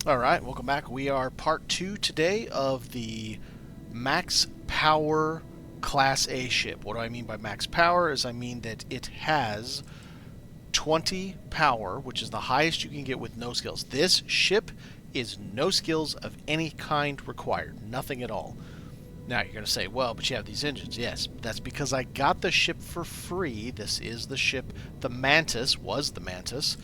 Alright, welcome back. We are part 2 today of the Max Power Class-A ship. What do I mean by max power is I mean that it has 20 power, which is the highest you can get with no skills. This ship is no skills of any kind required. Nothing at all. Now you're going to say, well, but you have these engines. Yes, that's because I got the ship for free. This is the ship. The Mantis was the Mantis.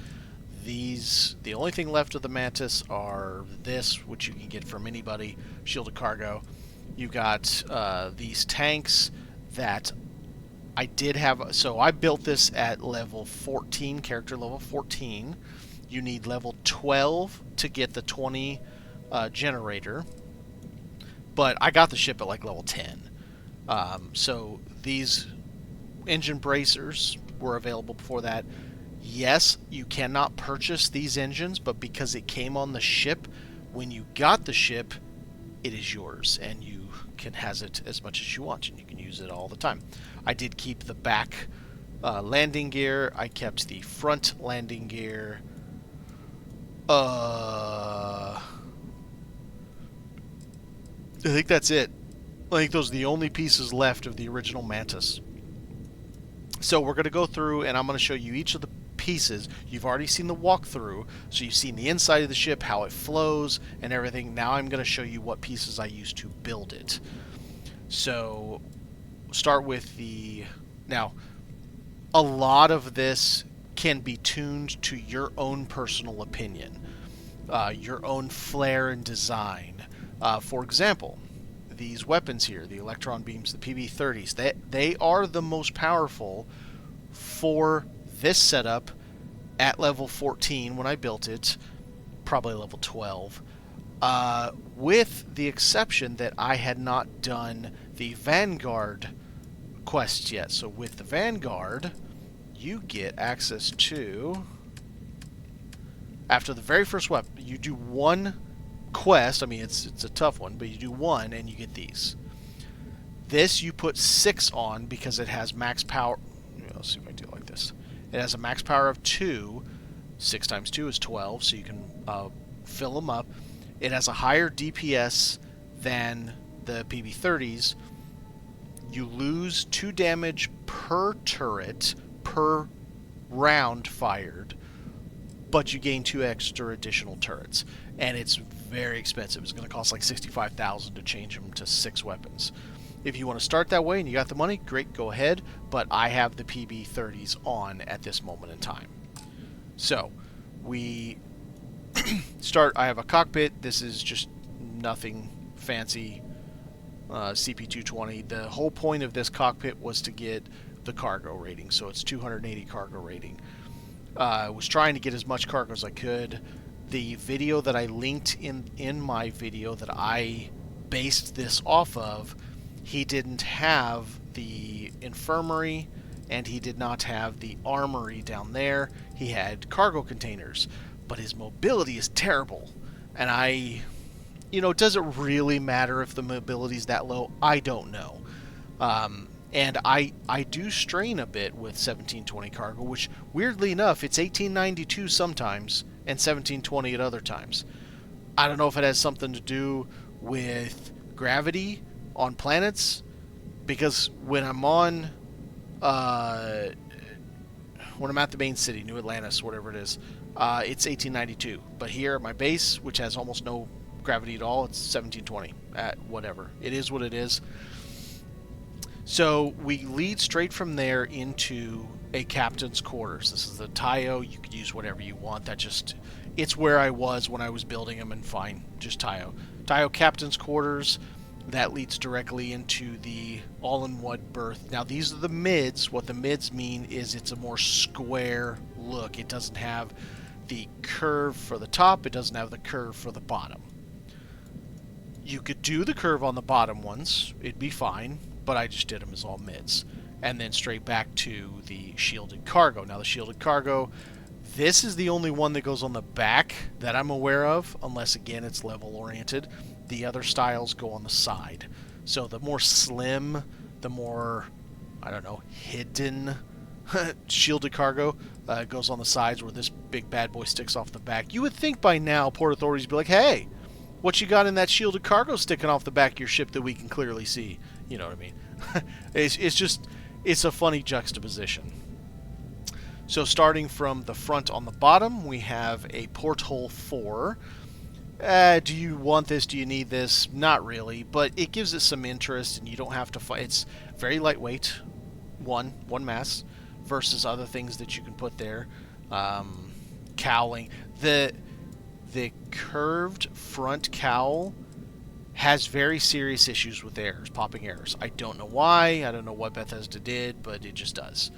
The only thing left of the Mantis are this, which you can get from anybody, shielded cargo. You got these tanks that I did have. So I built this at level 14, character level 14. You need level 12 to get the 20 generator. But I got the ship at like level 10. So these engine bracers were available before that. Yes, you cannot purchase these engines, but because it came on the ship, when you got the ship, it is yours, and you can has it as much as you want, and you can use it all the time. I did keep the back landing gear. I kept the front landing gear. I think that's it. I think those are the only pieces left of the original Mantis. So we're going to go through, and I'm going to show you each of the pieces. You've already seen the walkthrough, so you've seen the inside of the ship, how it flows, and everything. Now I'm going to show you what pieces I used to build it. So, start with the... Now, a lot of this can be tuned to your own personal opinion, your own flair and design. For example, these weapons here, the electron beams, the PB-30s, they are the most powerful for this setup at level 14 when I built it, probably level 12, with the exception that I had not done the Vanguard quests yet. So with the Vanguard, you get access to, after the very first weapon, you do one quest. I mean, it's a tough one, but you do one and you get these. This you put 6 on because it has max power. Let's see if I do it like this. It has a max power of 2. 6 times 2 is 12, so you can fill them up. It has a higher DPS than the PB-30s. You lose 2 damage per turret per round fired, but you gain 2 extra additional turrets. And it's very expensive. It's going to cost like $65,000 to change them to 6 weapons. If you want to start that way and you got the money, great, go ahead. But I have the PB-30s on at this moment in time. So, we start. I have a cockpit. This is just nothing fancy. CP220. The whole point of this cockpit was to get the cargo rating. So it's 280 cargo rating. I was trying to get as much cargo as I could. The video that I linked in my video that I based this off of, he didn't have the infirmary, and he did not have the armory down there. He had cargo containers, but his mobility is terrible. And does it really matter if the mobility is that low? I don't know. And I do strain a bit with 1720 cargo, which, weirdly enough, it's 1892 sometimes and 1720 at other times. I don't know if it has something to do with gravity on planets, because when I'm on, when I'm at the main city, New Atlantis, whatever it is, it's 1892. But here at my base, which has almost no gravity at all, it's 1720 at whatever. It is what it is. So we lead straight from there into a captain's quarters. This is the Tayo. You could use whatever you want. It's where I was when I was building them, and fine, just Tayo. Tayo captain's quarters. That leads directly into the all-in-one berth. Now, these are the mids. What the mids mean is it's a more square look. It doesn't have the curve for the top. It doesn't have the curve for the bottom. You could do the curve on the bottom ones. It'd be fine, but I just did them as all mids. And then straight back to the shielded cargo. Now, the shielded cargo, this is the only one that goes on the back that I'm aware of, unless, again, it's level-oriented. The other styles go on the side. So the more slim, the more, I don't know, hidden shielded cargo goes on the sides where this big bad boy sticks off the back. You would think by now port authorities would be like, hey, what you got in that shielded cargo sticking off the back of your ship that we can clearly see? You know what I mean? It's a funny juxtaposition. So starting from the front on the bottom, we have a porthole 4. Do you want this? Do you need this? Not really, but it gives it some interest, and you don't have to fight. It's very lightweight, one mass, versus other things that you can put there. Cowling. The curved front cowl has very serious issues with errors, popping errors. I don't know why. I don't know what Bethesda did, but it just does.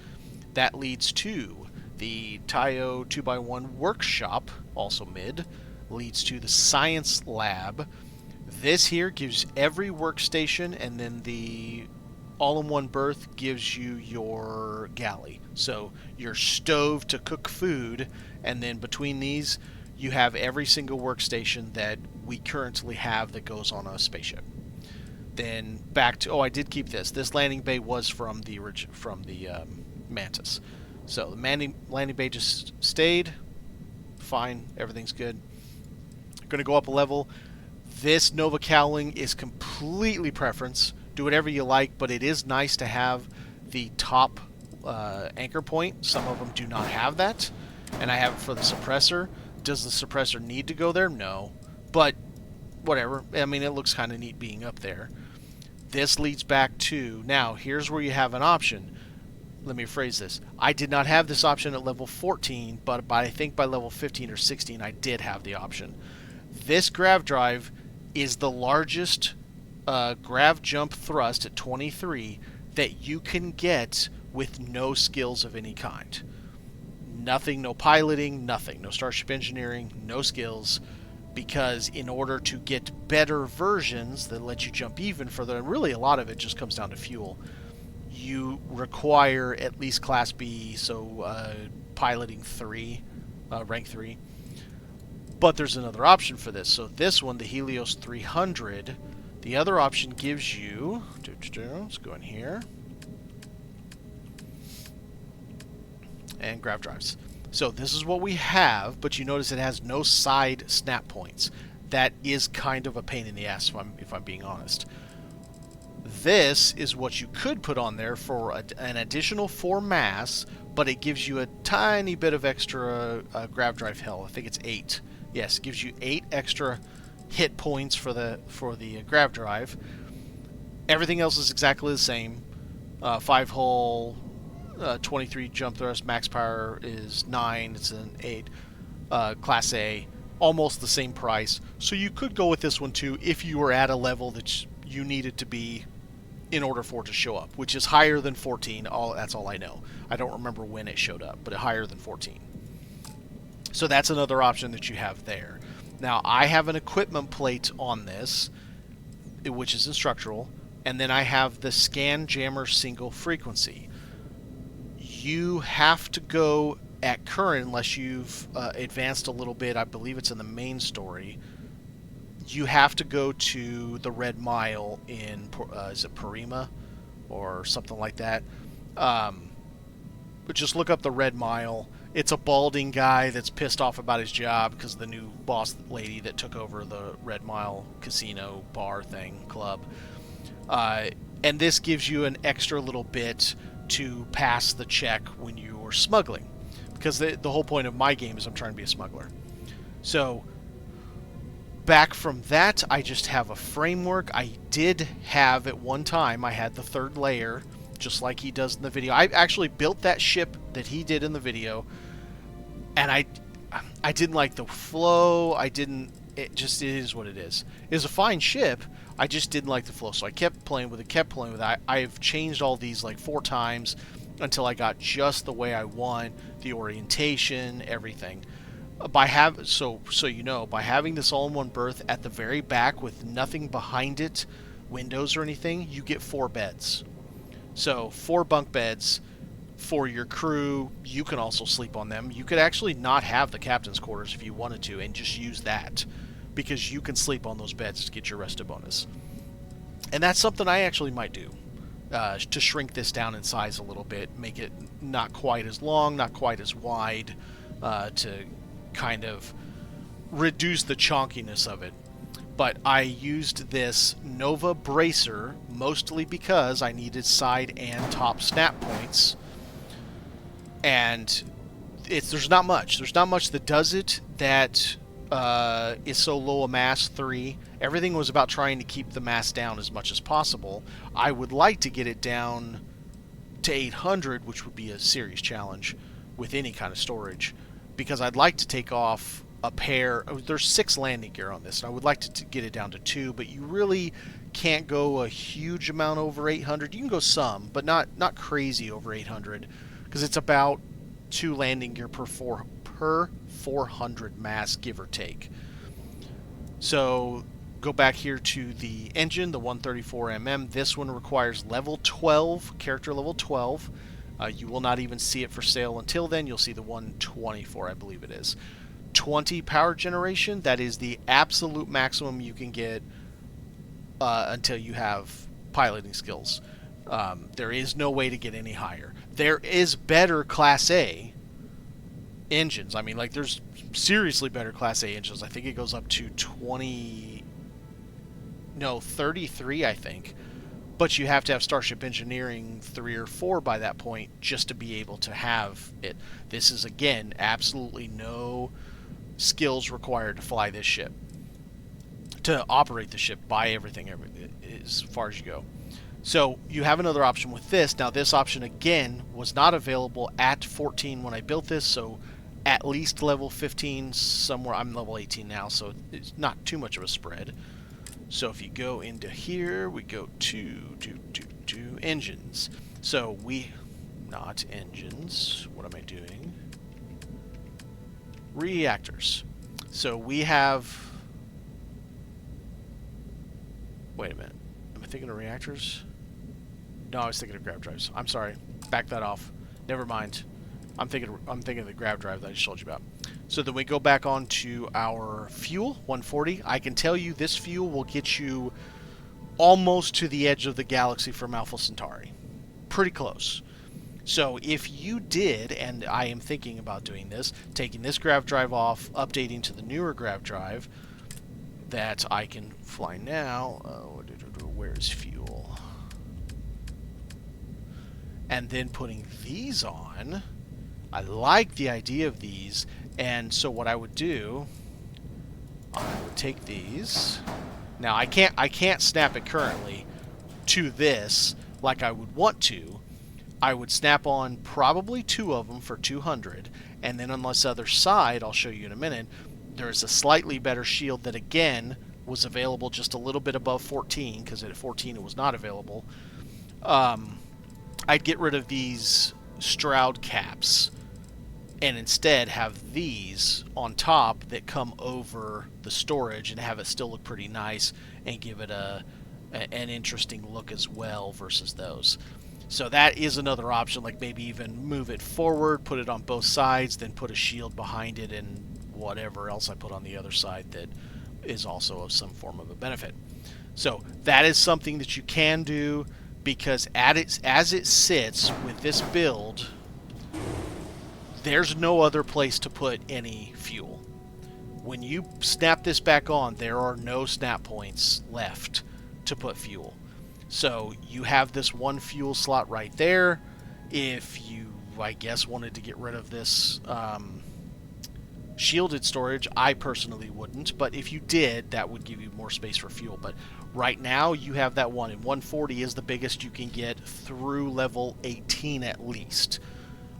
That leads to the Tayo 2x1 workshop, also mid. Leads to the science lab. This here gives every workstation, and then the all-in-one berth gives you your galley. So your stove to cook food, and then between these you have every single workstation that we currently have that goes on a spaceship. Then back to, I did keep this. This landing bay was from the Mantis. So the landing bay just stayed. Fine, everything's good. Going to go up a level. This Nova cowling is completely preference. Do whatever you like, but it is nice to have the top anchor point. Some of them do not have that, and I have it for the suppressor. Does the suppressor need to go there? No, but whatever. I mean, it looks kind of neat being up there. This leads back to, now here's where you have an option. Let me rephrase this. I did not have this option at level 14, but I think by level 15 or 16 I did have the option. This grav drive is the largest grav jump thrust at 23 that you can get with no skills of any kind. Nothing, no piloting, nothing. No Starship engineering, no skills. Because in order to get better versions that let you jump even further, and really a lot of it just comes down to fuel, you require at least Class B, so piloting 3, rank 3. But there's another option for this. So this one, the Helios 300, the other option gives you, let's go in here, and grav drives. So this is what we have, but you notice it has no side snap points. That is kind of a pain in the ass, if I'm being honest. This is what you could put on there for an additional 4 mass, but it gives you a tiny bit of extra grav drive health. I think it's 8. Yes, it gives you 8 extra hit points for the grav drive. Everything else is exactly the same. 5 hull, 23 jump thrust, max power is 9. It's an 8. Class A, almost the same price. So you could go with this one too if you were at a level that you needed to be in order for it to show up, which is higher than 14. That's all I know. I don't remember when it showed up, but higher than 14. So that's another option that you have there. Now, I have an equipment plate on this, which is instructional, and then I have the scan jammer single frequency. You have to go at current, unless you've advanced a little bit. I believe it's in the main story. You have to go to the Red Mile in, is it Parima or something like that? But just look up the Red Mile. It's a balding guy that's pissed off about his job because of the new boss lady that took over the Red Mile casino bar thing, club. And this gives you an extra little bit to pass the check when you are smuggling. Because the whole point of my game is I'm trying to be a smuggler. So back from that, I just have a framework. I did have at one time, I had the 3rd layer, just like he does in the video. I actually built that ship that he did in the video, and I didn't like the flow. It is what it is. It was a fine ship. I just didn't like the flow, so I kept playing with it, I've changed all these like 4 times until I got just the way I want, the orientation, everything. By having this all-in-one berth at the very back with nothing behind it, windows or anything, you get 4 beds. So 4 bunk beds for your crew. You can also sleep on them. You could actually not have the captain's quarters if you wanted to and just use that, because you can sleep on those beds to get your rested bonus. And that's something I actually might do. to shrink this down in size a little bit, make it not quite as long, not quite as wide, to kind of reduce the chonkiness of it. But I used this Nova bracer mostly because I needed side and top snap points, and there's not much. There's not much that does it that is so low a mass 3. Everything was about trying to keep the mass down as much as possible. I would like to get it down to 800, which would be a serious challenge with any kind of storage, because I'd like to take off a pair. There's 6 landing gear on this, and I would like to get it down to 2, but you really can't go a huge amount over 800. You can go some, but not crazy over 800, because it's about 2 landing gear per 400 mass, give or take. So go back here to the engine, the 134mm. This one requires level 12, character level 12. You will not even see it for sale until then. You'll see the 124, I believe it is. 20 power generation, that is the absolute maximum you can get until you have piloting skills. There is no way to get any higher. There is better Class A engines. I mean, like, there's seriously better Class A engines. I think it goes up to 33, I think. But you have to have Starship Engineering 3 or 4 by that point just to be able to have it. This is, again, absolutely no skills required to fly this ship. To operate the ship, buy everything as far as you go. So you have another option with this. Now, this option, again, was not available at 14 when I built this, so at least level 15 somewhere. I'm level 18 now, so it's not too much of a spread. So if you go into here, we go to engines. So not engines. What am I doing? Reactors. So we have... Wait a minute. Am I thinking of reactors? No, I was thinking of grav drives. I'm sorry. Back that off. Never mind. I'm thinking of the grav drive that I just told you about. So then we go back on to our fuel, 140. I can tell you this fuel will get you almost to the edge of the galaxy from Alpha Centauri. Pretty close. So if you did, and I am thinking about doing this, taking this grav drive off, updating to the newer grav drive that I can fly now. Where's fuel? And then putting these on. I like the idea of these, and so what I would do, I would take these. Now I can't snap it currently to this like I would want to. I would snap on probably 2 of them for 200, and then on this other side, I'll show you in a minute, there's a slightly better shield that again was available just a little bit above 14, because at 14 it was not available. I'd get rid of these Stroud caps and instead have these on top that come over the storage and have it still look pretty nice and give it an interesting look as well versus those. So that is another option, like maybe even move it forward, put it on both sides, then put a shield behind it and whatever else I put on the other side that is also of some form of a benefit. So that is something that you can do, because as it sits with this build, there's no other place to put any fuel. When you snap this back on, there are no snap points left to put fuel. So you have this one fuel slot right there. If you, I guess, wanted to get rid of this shielded storage, I personally wouldn't, but if you did, that would give you more space for fuel. But right now you have that one, and 140 is the biggest you can get through level 18 at least.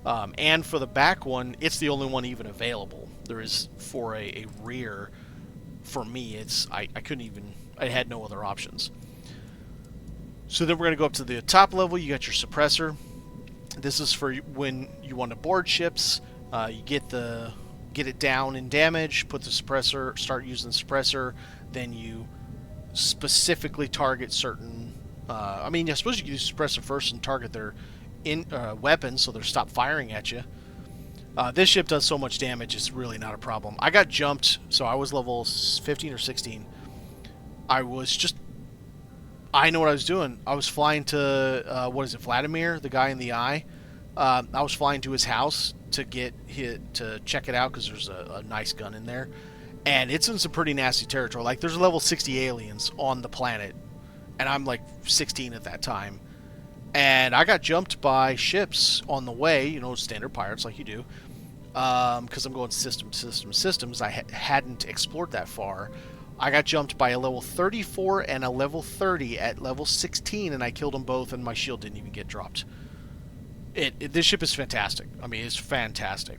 And for the back one, it's the only one even available. There is for a rear. For me, I couldn't even, I had no other options. So then we're going to go up to the top level. You got your suppressor. This is for when you want to board ships. You get it down in damage, put the suppressor, start using the suppressor, then you specifically target certain... I mean, I suppose you can use suppressor first and target their weapons so they'll stop firing at you. This ship does so much damage, it's really not a problem. I got jumped, so I was level 15 or 16. I I know what I was doing. I was flying to what is it, Vladimir, the guy in the eye. I was flying to his house to to check it out because there's a nice gun in there, and it's in some pretty nasty territory. Like there's level 60 aliens on the planet, and I'm like 16 at that time, and I got jumped by ships on the way. You know, standard pirates like you do, because I'm going systems. I hadn't explored that far. I got jumped by a level 34 and a level 30 at level 16, and I killed them both, and my shield didn't even get dropped. This ship is fantastic. I mean, it's fantastic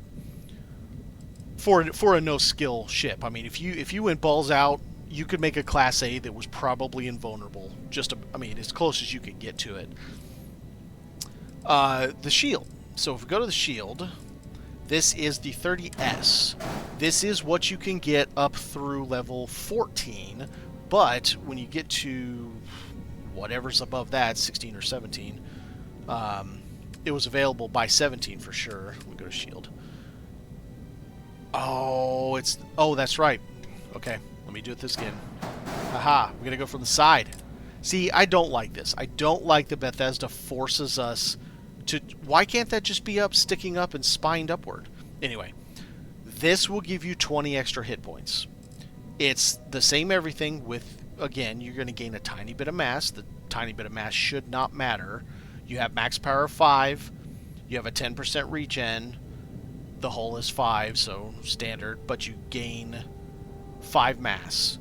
for a no skill ship. I mean, if you went balls out, you could make a Class A that was probably invulnerable. I mean, as close as you could get to it. The shield. So if we go to the shield, this is the 30S. This is what you can get up through level 14, but when you get to whatever's above that, 16 or 17, it was available by 17 for sure. We go to shield. Oh, that's right. Okay, let me do it this again. Aha, we're gonna go from the side. See, I don't like this. I don't like that Bethesda forces us to... Why can't that just be sticking up and spined upward? Anyway, this will give you 20 extra hit points. It's the same everything with, again, you're going to gain a tiny bit of mass. The tiny bit of mass should not matter. You have max power 5. You have a 10% regen. The hull is 5, so standard, but you gain 5 mass.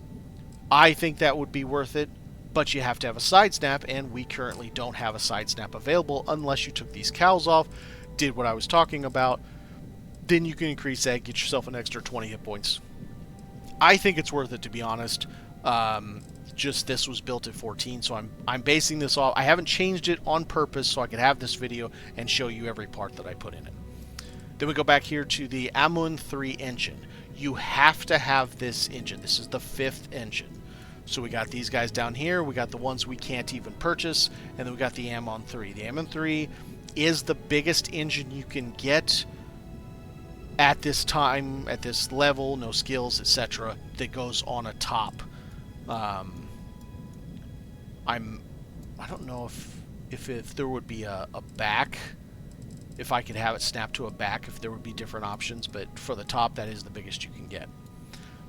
I think that would be worth it. But you have to have a side snap, and we currently don't have a side snap available unless you took these cows off, did what I was talking about. Then you can increase that, get yourself an extra 20 hit points. I think it's worth it, to be honest. Just this was built at 14, so I'm basing this off. I haven't changed it on purpose so I could have this video and show you every part that I put in it. Then we go back here to the Amun 3 engine. You have to have this engine. This is the 5th engine. So we got these guys down here, we got the ones we can't even purchase, and then we got the Ammon 3. The Ammon 3 is the biggest engine you can get at this time, at this level, no skills, etc., that goes on a top. I don't know if there would be a back, if I could have it snapped to a back, if there would be different options, but for the top, that is the biggest you can get.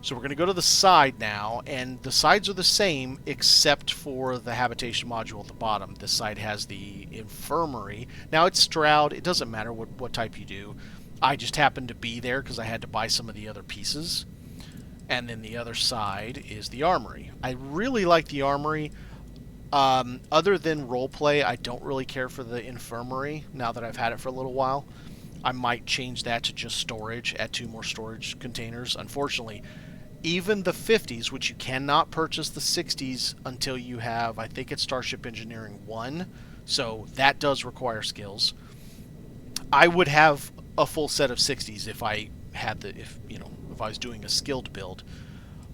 So we're going to go to the side now, and the sides are the same except for the habitation module at the bottom. This side has the infirmary. Now it's Stroud. It doesn't matter what type you do. I just happened to be there because I had to buy some of the other pieces. And then the other side is the armory. I really like the armory. Other than roleplay, I don't really care for the infirmary now that I've had it for a little while. I might change that to just storage, add 2 more storage containers. Unfortunately, even the 50s, which you cannot purchase the 60s until you have, I think it's Starship Engineering 1, so that does require skills. I would have a full set of 60s if I had if I was doing a skilled build.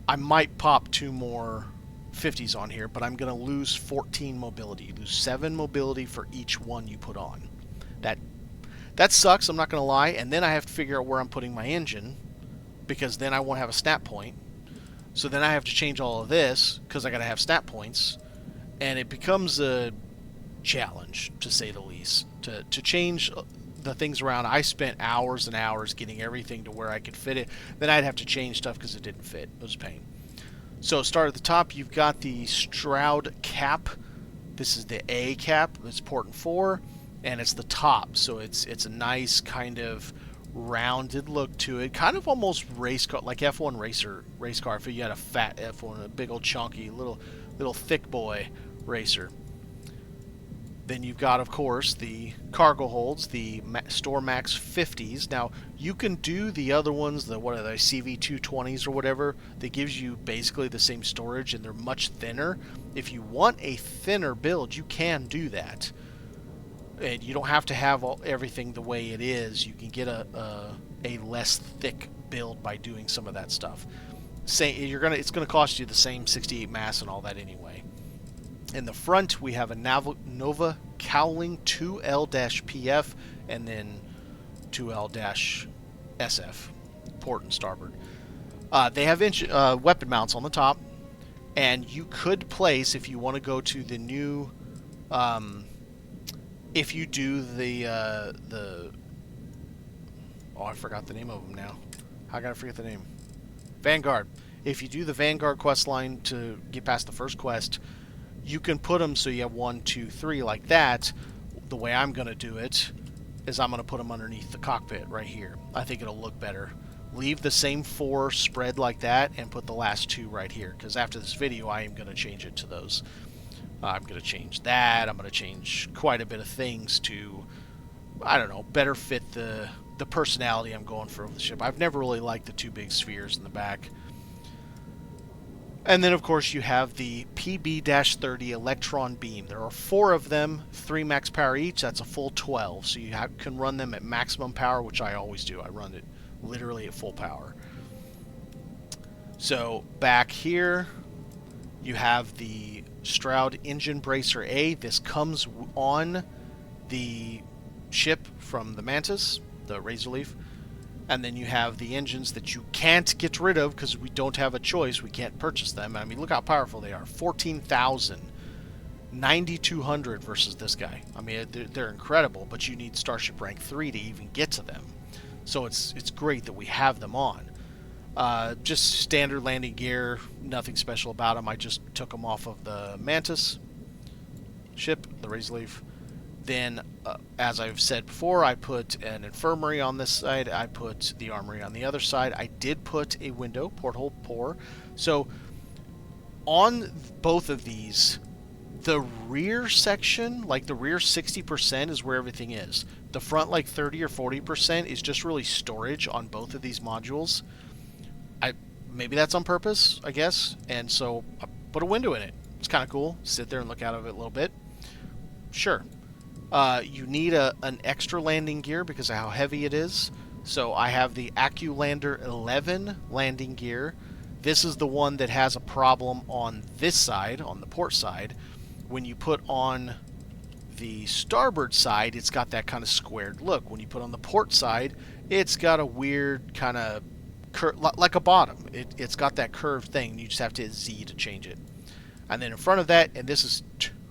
I might pop 2 more 50s on here, but I'm going to lose 14 mobility. You lose 7 mobility for each one you put on. That sucks, I'm not going to lie, and then I have to figure out where I'm putting my engine, because then I won't have a snap point. So then I have to change all of this, because I got to have snap points, and it becomes a challenge, to say the least. To change the things around, I spent hours and hours getting everything to where I could fit it. Then I'd have to change stuff because it didn't fit. It was a pain. So start at the top, you've got the Stroud cap. This is the A cap, it's port and 4. And it's the top, so it's a nice kind of rounded look to it, kind of almost race car, like F1 race car. If you had a fat F1, a big old chunky little thick boy racer. Then you've got, of course, the cargo holds, the Store Max 50s. Now you can do the other ones, the what are they, CV220s or whatever. That gives you basically the same storage, and they're much thinner. If you want a thinner build, you can do that. And you don't have to have everything the way it is. You can get a less thick build by doing some of that stuff. It's gonna cost you the same 68 mass and all that anyway. In the front, we have a Nova Cowling 2L-PF and then 2L-SF, port and starboard. They have weapon mounts on the top. And you could place, if you want to go to the new, if you do oh, I forgot the name of them now. How can I forget the name? Vanguard. If you do the Vanguard quest line to get past the first quest, you can put them so you have 1, 2, 3 like that. The way I'm going to do it is I'm going to put them underneath the cockpit right here. I think it'll look better. Leave the same 4 spread like that and put the last 2 right here, because after this video I am going to change it to those. I'm going to change that. I'm going to change quite a bit of things to, I don't know, better fit the personality I'm going for with the ship. I've never really liked the 2 big spheres in the back. And then, of course, you have the PB-30 electron beam. There are 4 of them, 3 max power each. That's a full 12. So you can run them at maximum power, which I always do. I run it literally at full power. So back here, you have the Stroud Engine Bracer A. This comes on the ship from the Mantis, the Razorleaf. And then you have the engines that you can't get rid of because we don't have a choice. We can't purchase them. I mean, look how powerful they are. 14,000. 9,200 versus this guy. I mean, they're incredible, but you need Starship Rank 3 to even get to them. So it's great that we have them on. Just standard landing gear. Nothing special about them. I just took them off of the Mantis ship, the Razorleaf. Then, as I've said before, I put an infirmary on this side. I put the armory on the other side. I did put a window, porthole pour. So, on both of these, the rear section, like the rear 60% is where everything is. The front, like 30 or 40%, is just really storage on both of these modules. Maybe that's on purpose, I guess. And so, I put a window in it. It's kind of cool. Sit there and look out of it a little bit. Sure. You need an extra landing gear because of how heavy it is. So I have the AccuLander 11 landing gear. This is the one that has a problem on this side, on the port side. When you put on the starboard side, it's got that kind of squared look. When you put on the port side, it's got a weird kind of like a bottom. It's got that curved thing. You just have to hit Z to change it. And then in front of that, and this is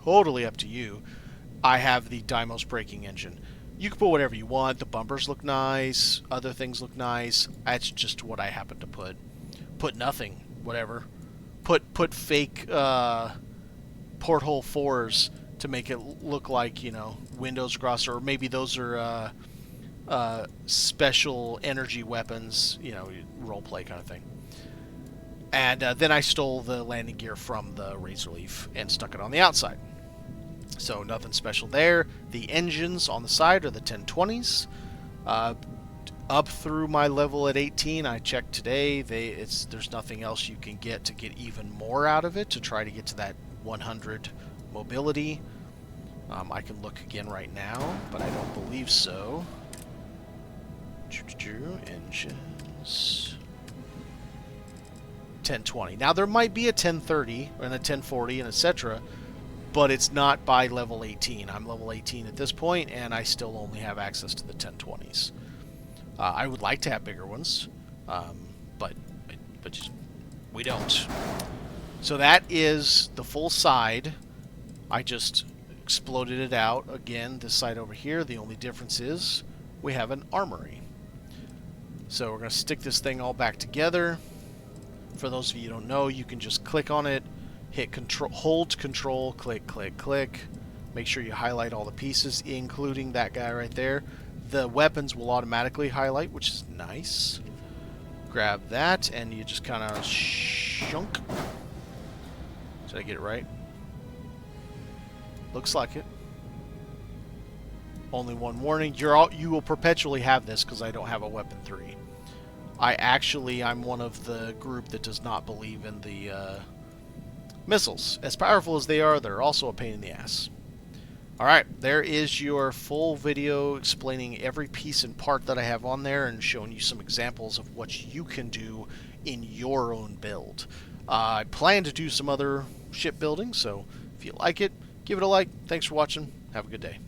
totally up to you, I have the Deimos braking engine. You can put whatever you want. The bumpers look nice. Other things look nice. That's just what I happen to put. Put nothing. Whatever. Put fake porthole 4s to make it look like, you know, windows across, or maybe those are special energy weapons, you know, roleplay kind of thing. And then I stole the landing gear from the Razorleaf and stuck it on the outside. So nothing special there. The engines on the side are the 1020s. Up through my level at 18, I checked today. There's nothing else you can get to get even more out of it to try to get to that 100 mobility. I can look again right now, but I don't believe so. Engines. 1020. Now there might be a 1030 and a 1040 and etc., but it's not by level 18. I'm level 18 at this point, and I still only have access to the 1020s. I would like to have bigger ones, but just, we don't. So that is the full side. I just exploded it out. Again, this side over here, the only difference is we have an armory. So we're going to stick this thing all back together. For those of you who don't know, you can just click on it, hit control, hold control, click, click, click. Make sure you highlight all the pieces, including that guy right there. The weapons will automatically highlight, which is nice. Grab that, and you just kind of shunk. Did I get it right? Looks like it. Only one warning. You will perpetually have this because I don't have a weapon 3. I'm one of the group that does not believe in the missiles. As powerful as they are, they're also a pain in the ass. Alright, there is your full video explaining every piece and part that I have on there and showing you some examples of what you can do in your own build. I plan to do some other shipbuilding, so if you like it, give it a like. Thanks for watching. Have a good day.